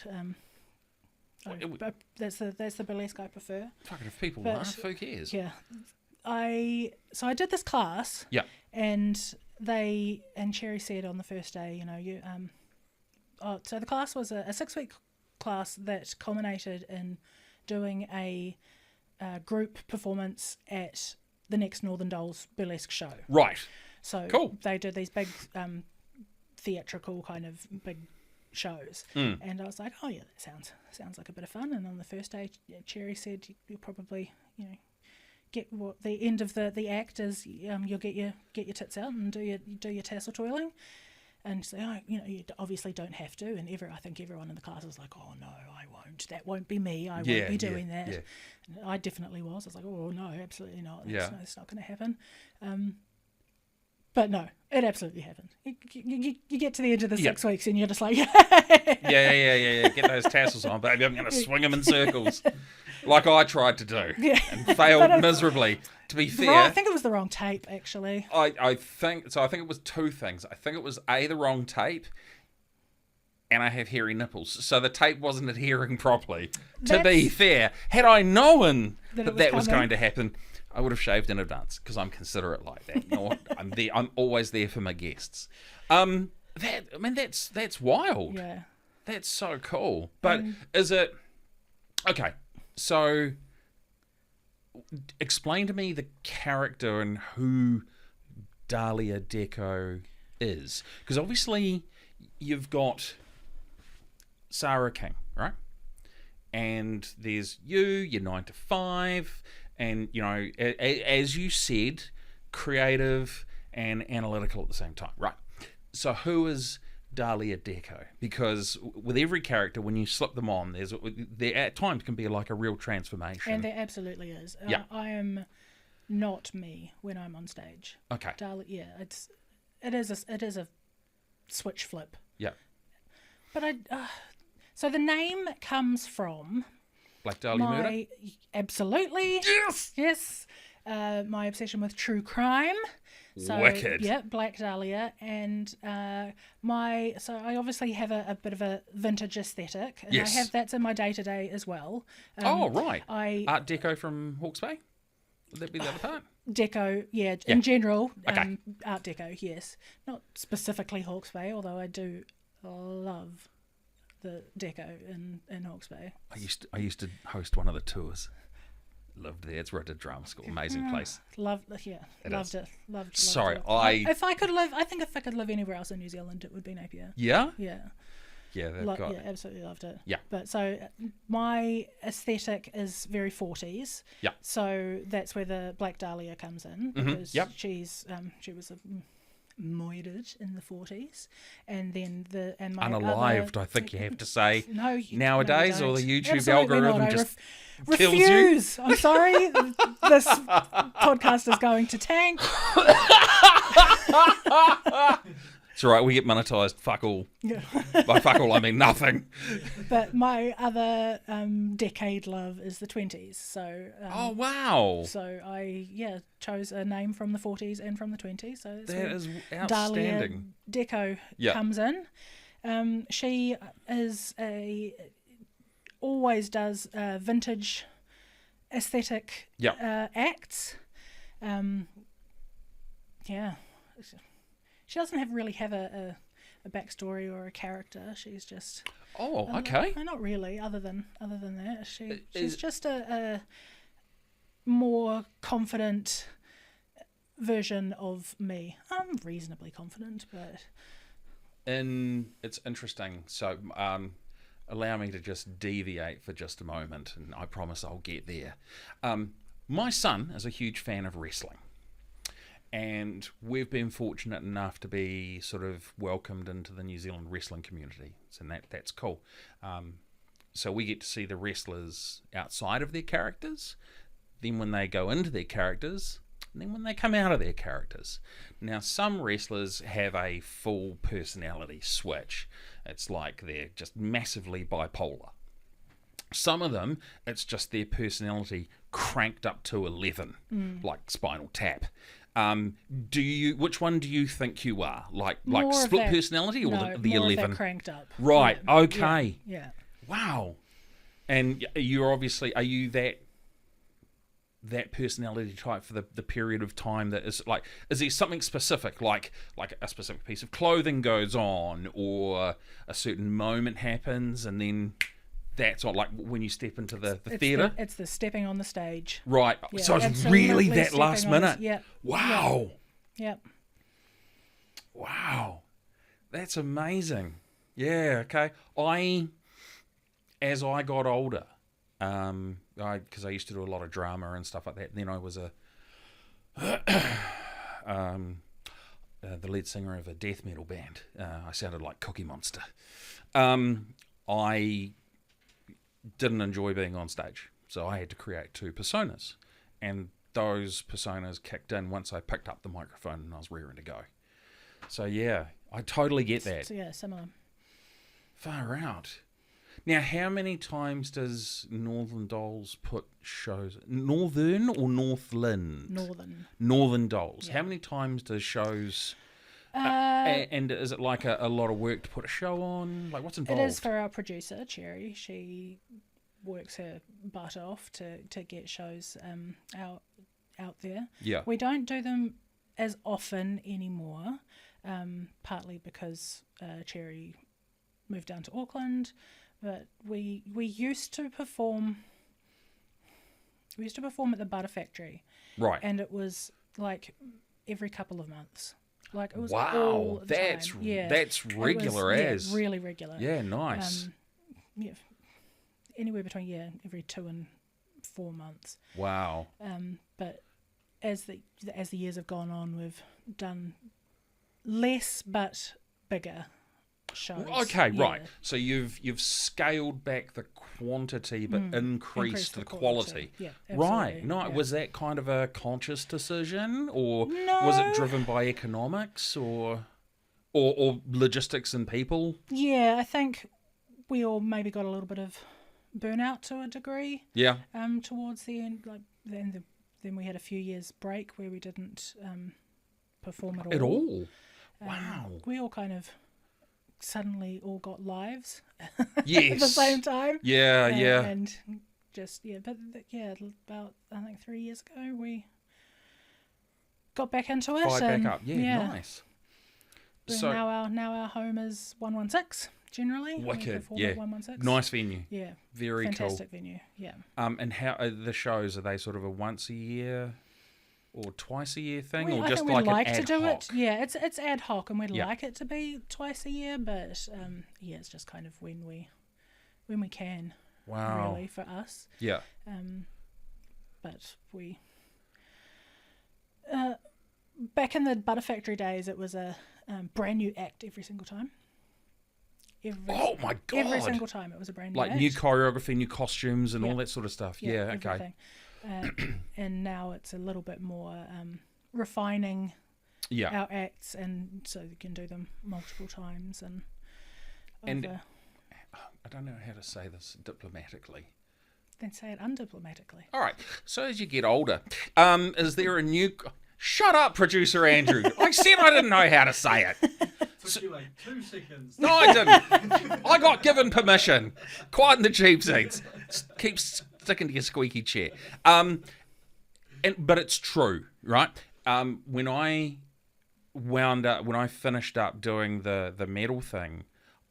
that's the burlesque I prefer. Fucking if people laugh, who cares? Yeah. I did this class. Yeah. And Cherry said on the first day, so the class was a 6-week class that culminated in doing a group performance at the next Northern Dolls burlesque show. Right. So cool. They did these big theatrical kind of big shows, and I was like, oh yeah, that sounds like a bit of fun. And on the first day, Cherry said you'll probably get what the end of the act is. You'll get your tits out and do your tassel twirling, and so you obviously don't have to. And I think everyone in the class was like, oh no, I won't. That won't be me. I won't be doing that. Yeah. And I definitely was. I was like, oh no, absolutely not. It's not going to happen. But no, it absolutely happened. You get to the end of the 6 weeks and you're just like, yeah. Get those tassels on, baby. I'm going to swing them in circles, like I tried to do, and failed miserably. To be fair, I think it was the wrong tape. Actually, I think it was two things. I think it was the wrong tape, and I have hairy nipples, so the tape wasn't adhering properly. To be fair, had I known that was going to happen, I would have shaved in advance because I'm considerate like that. I'm always there for my guests. That's wild. Yeah, that's so cool. But is it okay? So, explain to me the character and who Dahlia Deco is, because obviously you've got Sara King, right? And there's your 9 to 5. And, as you said, creative and analytical at the same time. Right. So who is Dahlia Deco? Because with every character, when you slip them on, there at times can be like a real transformation. And there absolutely is. I am not me when I'm on stage. Okay. Dahlia, it is a switch flip. Yeah. But so the name comes from... Black Dahlia murder? Absolutely. Yes. My obsession with true crime. So, wicked. Yeah, Black Dahlia. And so I obviously have a bit of a vintage aesthetic. And yes. I have that's in my day-to-day as well. Right. Art Deco from Hawke's Bay? Would that be the other part? Deco, Yeah. in general, Okay. Art Deco, yes. Not specifically Hawke's Bay, although I do love the deco in Hawke's Bay. I used to host one of the tours. Loved there. It's right at drama school. Amazing place. Loved it. Sorry, I think if I could live anywhere else in New Zealand, it would be Napier. Yeah? Yeah. Yeah, they've got... Yeah, absolutely loved it. Yeah. But so my aesthetic is very 40s. Yeah. So that's where the Black Dahlia comes in, because she was murdered in the 40s, and then my Unalived, I think you have to say. No, nowadays, no, or the YouTube Absolutely algorithm not. just kills refuse. I'm sorry. This podcast is going to tank. It's all right, we get monetized. Fuck all. Yeah. By fuck all, I mean nothing. But my other decade love is the 20s. So Oh, wow. So I chose a name from the 40s and from the 20s. So that's That where is Dahlia outstanding. Deco comes in. She is always does vintage aesthetic acts. She doesn't really have a backstory or a character. She's just okay. not really. Other than that, she's just a more confident version of me. I'm reasonably confident, but It's interesting. So, allow me to just deviate for just a moment, and I promise I'll get there. My son is a huge fan of wrestling, and we've been fortunate enough to be sort of welcomed into the New Zealand wrestling community, so that's cool. So we get to see the wrestlers outside of their characters, then when they go into their characters, and then when they come out of their characters. Now, some wrestlers have a full personality switch. It's like they're just massively bipolar. Some of them, it's just their personality cranked up to 11, like Spinal Tap. Which one do you think you are? Like split personality, or the more 11? Of that cranked up. Right. Yeah. Okay. Yeah. Wow. And you're obviously, are you that personality type for the period of time that is like, is there something specific, like a specific piece of clothing goes on, or a certain moment happens, and then that's all, like when you step into the theatre? It's the stepping on the stage. Right. Yeah, so it's really that stepping last minute. Yep. Wow. Yep. Wow. That's amazing. Yeah, okay. As I got older, because I used to do a lot of drama and stuff like that, and then I was the lead singer of a death metal band. I sounded like Cookie Monster. I didn't enjoy being on stage, so I had to create two personas, and those personas kicked in once I picked up the microphone and I was raring to go. So yeah, I totally get that. So, similar. Far out. Now, how many times does Northern Dolls put shows? Northern or Northland? Northern Dolls. Yeah. How many times does shows... and is it like a lot of work to put a show on? Like, what's involved? It is for our producer, Cherry. She works her butt off to get shows out there. Yeah. We don't do them as often anymore, partly because Cherry moved down to Auckland. But we used to perform. We used to perform at the Butter Factory, Right. and it was like every couple of months. Like it was wow, all the that's time. Yeah, that's regular as. really regular. Yeah, nice. Anywhere between every 2 and 4 months. Wow. But as the years have gone on, we've done less but bigger shows. Okay, right. So you've scaled back the quantity but increased the quality. Yeah, absolutely. Right. No, Yeah. was that kind of a conscious decision, or No. was it driven by economics or logistics and people? Yeah, I think we all maybe got a little bit of burnout to a degree. Yeah. Towards the end, like then we had a few years break where we didn't perform at all. At all. Wow. We all kind of suddenly all got lives Yes. at the same time. Yeah, yeah. And just about I think 3 years ago we got back into it. Fired back up. Yeah, nice. So now our home is 116 generally. Wicked, We yeah. at 116. Nice venue. Yeah. Very Fantastic venue. Yeah. And how are the shows? Are they sort of a once a year or twice a year thing, or I just think like we'd like an to ad do hoc? it. Yeah, it's ad hoc, and we'd Yeah. like it to be twice a year, but yeah, it's just kind of when we can. Wow. Really, for us. Yeah. But we back in the Butter Factory days, it was a brand new act every single time. Oh my God. Every single time it was a brand new Like act. new choreography, new costumes, and Yeah. all that sort of stuff. Yeah, okay. Everything. And now it's a little bit more refining Yeah. our acts, and so you can do them multiple times. And I don't know how to say this diplomatically. then say it undiplomatically. All right. So as you get older, is there a new... Shut up, producer Andrew. I said I didn't know how to say it. Took you like 2 seconds. No, I didn't. I got given permission. Quiet in the cheap seats. Keep sticking to your squeaky chair. But it's true, right? When I finished up doing the medal thing,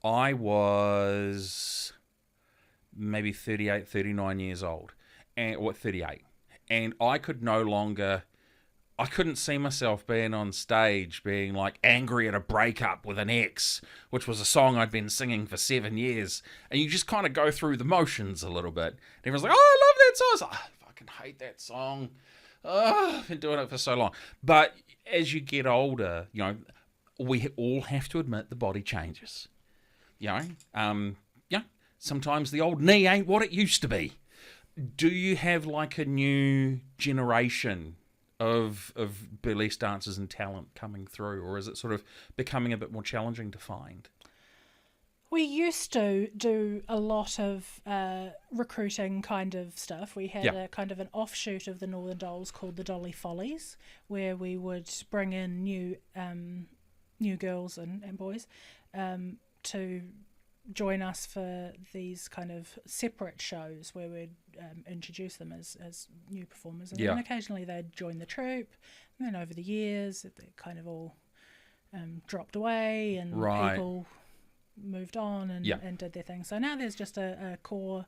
I was maybe 38, 39 years old, or 38, and I couldn't see myself being on stage being like angry at a breakup with an ex, which was a song I'd been singing for 7 years. And you just kind of go through the motions a little bit. And everyone's like, oh, I love that song. I was like, I fucking hate that song. Oh, I've been doing it for so long. But as you get older, we all have to admit the body changes. Sometimes the old knee ain't what it used to be. Do you have like a new generation of burlesque dancers and talent coming through, or is it sort of becoming a bit more challenging to find? We used to do a lot of recruiting kind of stuff. We had a kind of an offshoot of the Northern Dolls called the Dolly Follies, where we would bring in new girls and boys to join us for these kind of separate shows where we'd introduce them as new performers, and then occasionally they'd join the troupe, and then over the years they kind of all dropped away, and people moved on and did their thing. So now there's just a core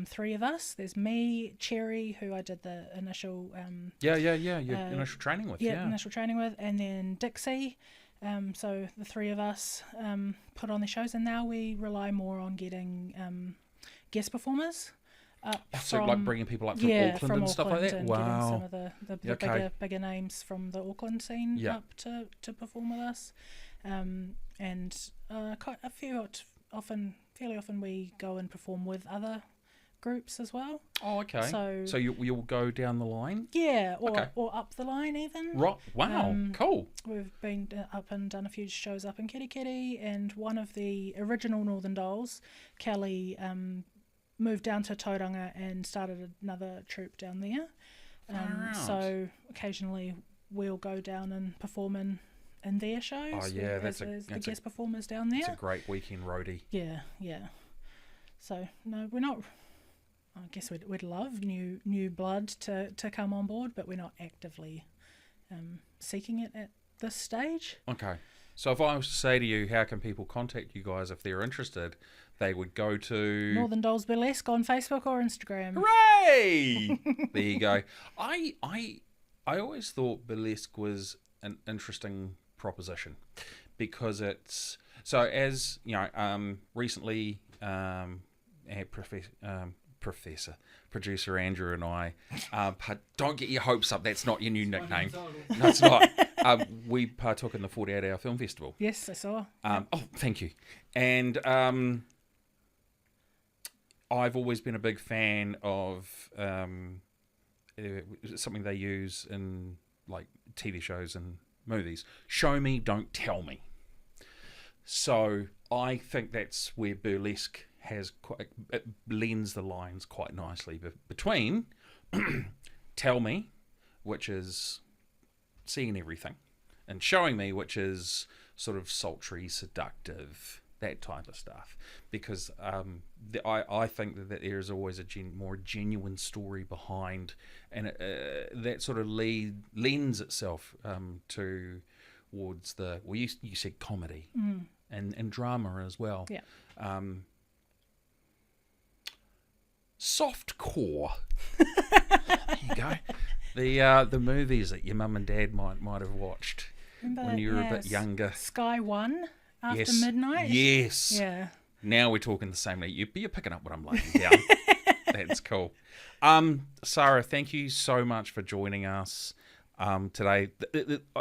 3 of us. There's me, Cherry, who I did the initial initial training with, initial training with, and then Dixie. So the 3 of us put on the shows, and now we rely more on getting guest performers up like bringing people up from Auckland from and stuff like that. And Wow. getting some of the bigger names from the Auckland scene up to perform with us, and quite a few fairly often we go and perform with other groups as well. Oh, okay. So you'll go down the line? Yeah, or up the line even. Right. Wow, cool. We've been up and done a few shows up in Kitty Kitty, and one of the original Northern Dolls, Kelly, moved down to Tauranga and started another troupe down there. So occasionally we'll go down and perform in their shows. Oh yeah, that's the guest performers down there. It's a great weekend roadie. Yeah. So no, we're not. I guess we'd love new blood to come on board, but we're not actively seeking it at this stage. Okay. So if I was to say to you, how can people contact you guys if they're interested? They would go to Northern Dolls Burlesque on Facebook or Instagram. Hooray! There you go. I always thought burlesque was an interesting proposition because it's so, as you know, recently producer Andrew and I, don't get your hopes up, that's not your new nickname. No, it's not. We partook in the 48-hour film festival. Yes, I saw. Oh, thank you. And I've always been a big fan of something they use in like TV shows and movies. Show me, don't tell me. So I think that's where burlesque it blends the lines quite nicely between tell me, which is seeing everything, and showing me, which is sort of sultry, seductive, that type of stuff, because I think that there is always a more genuine story behind, and that sort of lends itself towards the, well, you said comedy and drama as well. Yeah. Softcore. There you go. The movies that your mum and dad might have watched when you were a bit younger. Sky One after midnight. Yes. Yeah. Now we're talking the same. You're picking up what I'm laying down. That's cool. Sara, thank you so much for joining us today.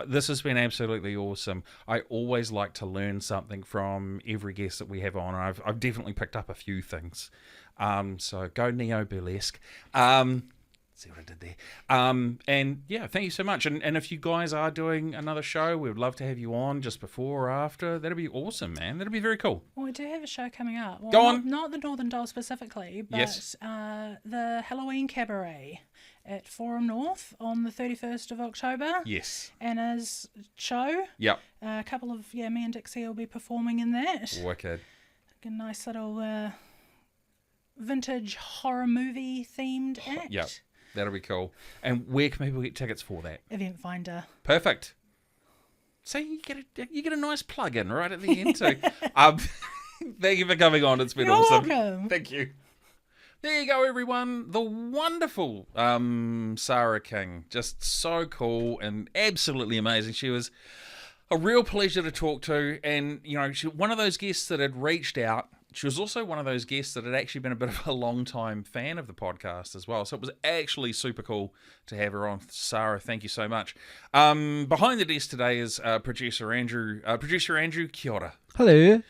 This has been absolutely awesome. I always like to learn something from every guest that we have on. I've definitely picked up a few things. So go Neo Burlesque. See what I did there. And yeah, thank you so much. And if you guys are doing another show, we would love to have you on just before or after. That'd be awesome, man. That'd be very cool. Well, we do have a show coming up. Well, Go on. Not the Northern Doll specifically, but Yes. the Halloween Cabaret at Forum North on the 31st of October. Yes. Anna's show. Yep. A couple of, me and Dixie will be performing in that. Wicked. A nice little vintage horror movie themed act. Yep. That'll be cool. And where can people get tickets for that? Event Finder. Perfect. So you get a nice plug in right at the end too. Thank you for coming on. It's been You're awesome. welcome. Thank you. There you go, everyone. The wonderful Sara King. Just so cool and absolutely amazing. She was a real pleasure to talk to, and she one of those guests that had reached out. She was also one of those guests that had actually been a bit of a long-time fan of the podcast as well. So it was actually super cool to have her on. Sara, thank you so much. Behind the desk today is producer Andrew. Producer Andrew, kia ora. Hello.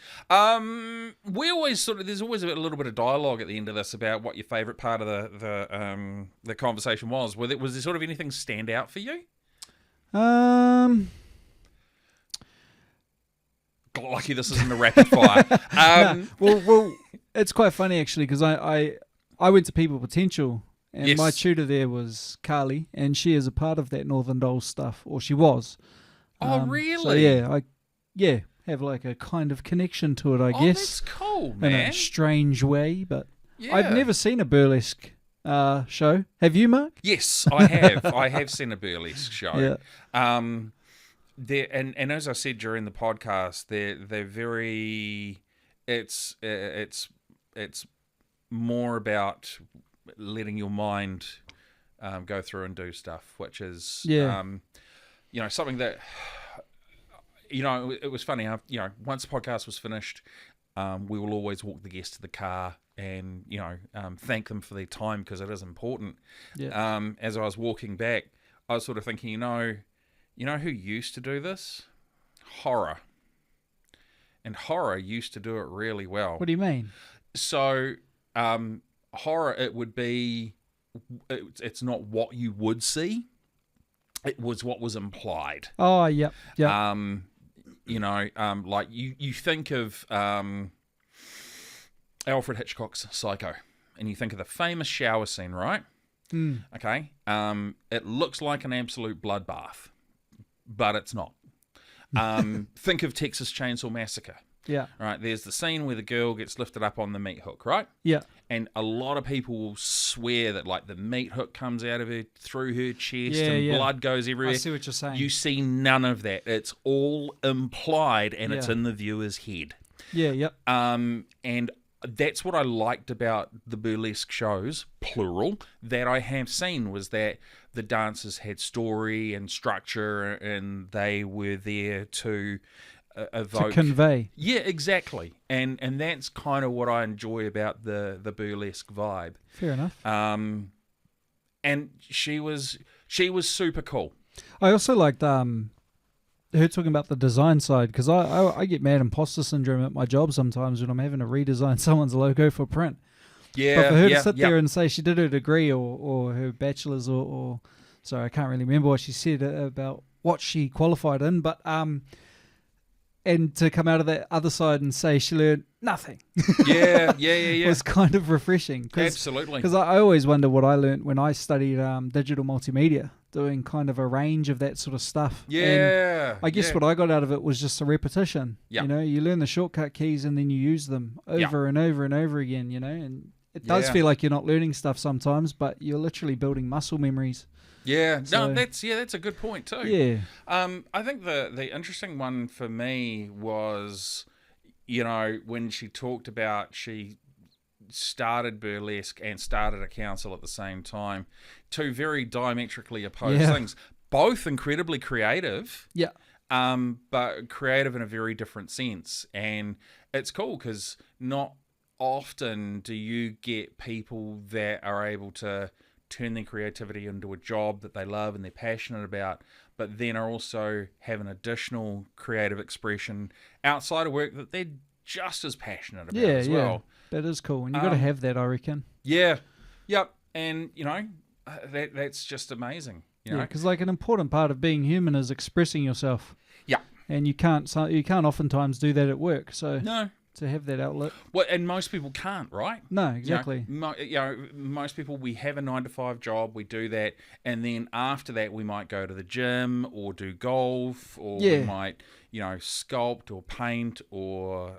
We always there's always a little bit of dialogue at the end of this about what your favourite part of the conversation was. Was there sort of anything stand out for you? Lucky this isn't a rapid fire. Well, it's quite funny actually, because I went to People Potential, and Yes. my tutor there was Carly, and she is a part of that Northern Dolls stuff, or she was. Oh, So really? yeah, I have like a kind of connection to it, I Oh, guess, that's cool, in man. a strange way. But Yeah. I've never seen a burlesque show. Have you, Mark? Yes, I have. I have seen a burlesque show. Yeah. And as I said during the podcast, they're very. It's more about letting your mind go through and do stuff, which is something that it was funny. Once the podcast was finished, we will always walk the guests to the car and thank them for their time, because it is important. Yeah. As I was walking back, I was sort of thinking, you know who used to do this? Horror. And horror used to do it really well. What do you mean? So, horror, it would be, it's not what you would see. It was what was implied. Oh, yeah. Like you think of Alfred Hitchcock's Psycho, and you think of the famous shower scene, right? Mm. Okay. It looks like an absolute bloodbath, but it's not. Think of Texas Chainsaw Massacre. Yeah. Right. There's the scene where the girl gets lifted up on the meat hook, right? Yeah. And a lot of people will swear that like the meat hook comes out of her through her chest Yeah, and yeah. blood goes everywhere. I see what you're saying. You see none of that. It's all implied, and it's Yeah. in the viewer's head. Yeah, yep. And that's what I liked about the burlesque shows, plural, that I have seen, was that the dancers had story and structure, and they were there to evoke. To convey. Yeah, exactly. And that's kind of what I enjoy about the burlesque vibe. Fair enough. And she was super cool. I also liked her talking about the design side, because I get mad imposter syndrome at my job sometimes when I'm having to redesign someone's logo for print. Yeah, But for her to sit there and say she did her degree or her bachelor's or sorry, I can't really remember what she said about what she qualified in, but and to come out of that other side and say she learned nothing Yeah. was kind of refreshing. Absolutely. Because I always wonder what I learned when I studied digital multimedia, doing kind of a range of that sort of stuff. Yeah. And I guess what I got out of it was just a repetition. Yeah. You know, you learn the shortcut keys and then you use them over and over and over again, you know, and it does feel like you're not learning stuff sometimes, but you're literally building muscle memories. Yeah, So- no, that's a good point too. Yeah. I think the interesting one for me was, you know, when she talked about she started burlesque and started a council at the same time, two very diametrically opposed things, both incredibly creative. Yeah. But creative in a very different sense, and it's cool because not often do you get people that are able to turn their creativity into a job that they love and they're passionate about, but then are also have an additional creative expression outside of work that they're just as passionate about as well. That is cool, and you got to have that, I reckon. Yeah, yep, and you know that's just amazing. You know, because like an important part of being human is expressing yourself. Yeah, and you can't oftentimes do that at work. So no. To have that outlet. Well, and most people can't, right? No, exactly. Most people, we have a 9-to-5 job, we do that, and then after that we might go to the gym or do golf, or we might, sculpt or paint or,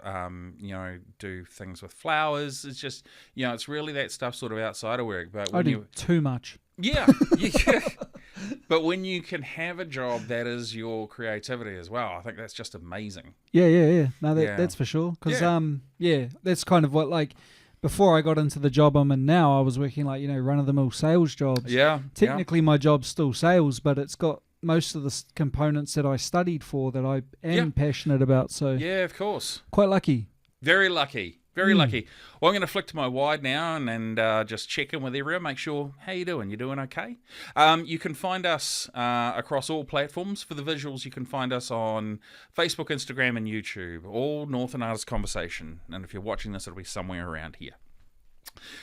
do things with flowers. It's just, it's really that stuff sort of outside of work. But I do too much. Yeah. But when you can have a job that is your creativity as well, I think that's just amazing. Yeah. No, that's for sure. Because, that's kind of what, like, before I got into the job I'm in now, I was working, like, run-of-the-mill sales jobs. Yeah. Technically, my job's still sales, but it's got most of the components that I studied for that I am passionate about. So, yeah, of course. Quite lucky. Very lucky. Very lucky. Well, I'm going to flick to my wide now and just check in with everyone, make sure, how you doing? You doing okay? You can find us across all platforms. For the visuals, you can find us on Facebook, Instagram, and YouTube, all Northland Artists Conversation. And if you're watching this, it'll be somewhere around here.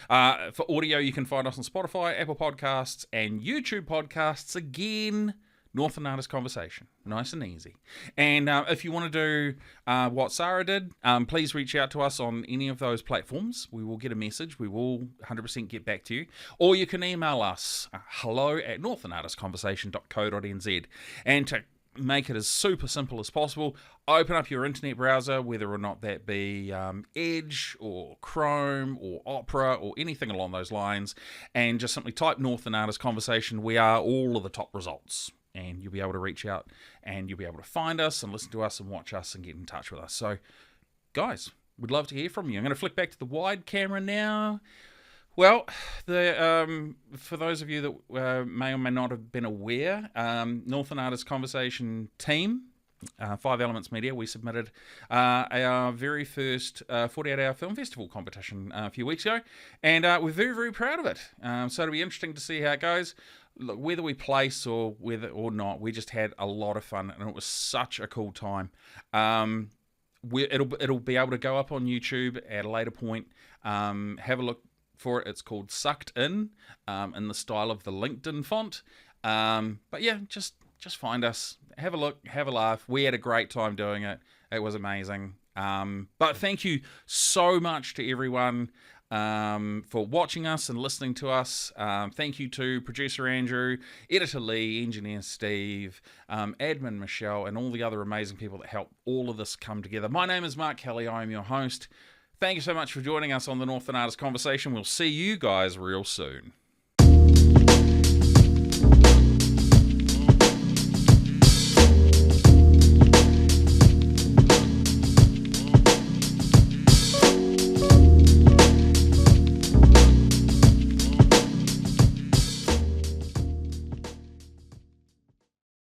For audio, you can find us on Spotify, Apple Podcasts, and YouTube Podcasts. Again, Northland Artists Conversation. Nice and easy. And if you want to do what Sara did, please reach out to us on any of those platforms. We will get a message. We will 100% get back to you. Or you can email us, hello@northlandartistsconversation.co.nz. And to make it as super simple as possible, open up your internet browser, whether or not that be Edge or Chrome or Opera or anything along those lines, and just simply type Northland Artists Conversation. We are all of the top results. And you'll be able to reach out and you'll be able to find us and listen to us and watch us and get in touch with us. So, guys, we'd love to hear from you. I'm going to flick back to the wide camera now. Well, for those of you that may or may not have been aware, Northland Artists Conversation team, 5 Elements Media, we submitted our very first 48-hour film festival competition a few weeks ago, and we're very, very proud of it. So it'll be interesting to see how it goes. Look, whether we place or whether or not, we just had a lot of fun, and it was such a cool time. It'll be able to go up on YouTube at a later point. Have a look for it. It's called Sucked In the style of the LinkedIn font. But yeah, just find us, have a look, have a laugh. We had a great time doing it. It was amazing. But thank you so much to everyone for watching us and listening to us. Thank you to producer Andrew, editor Lee, engineer Steve, admin Michelle, and all the other amazing people that help all of this come together. My name is Mark Kelly. I am your host. Thank you so much for joining us on the Northland Artists Conversation. We'll see you guys real soon.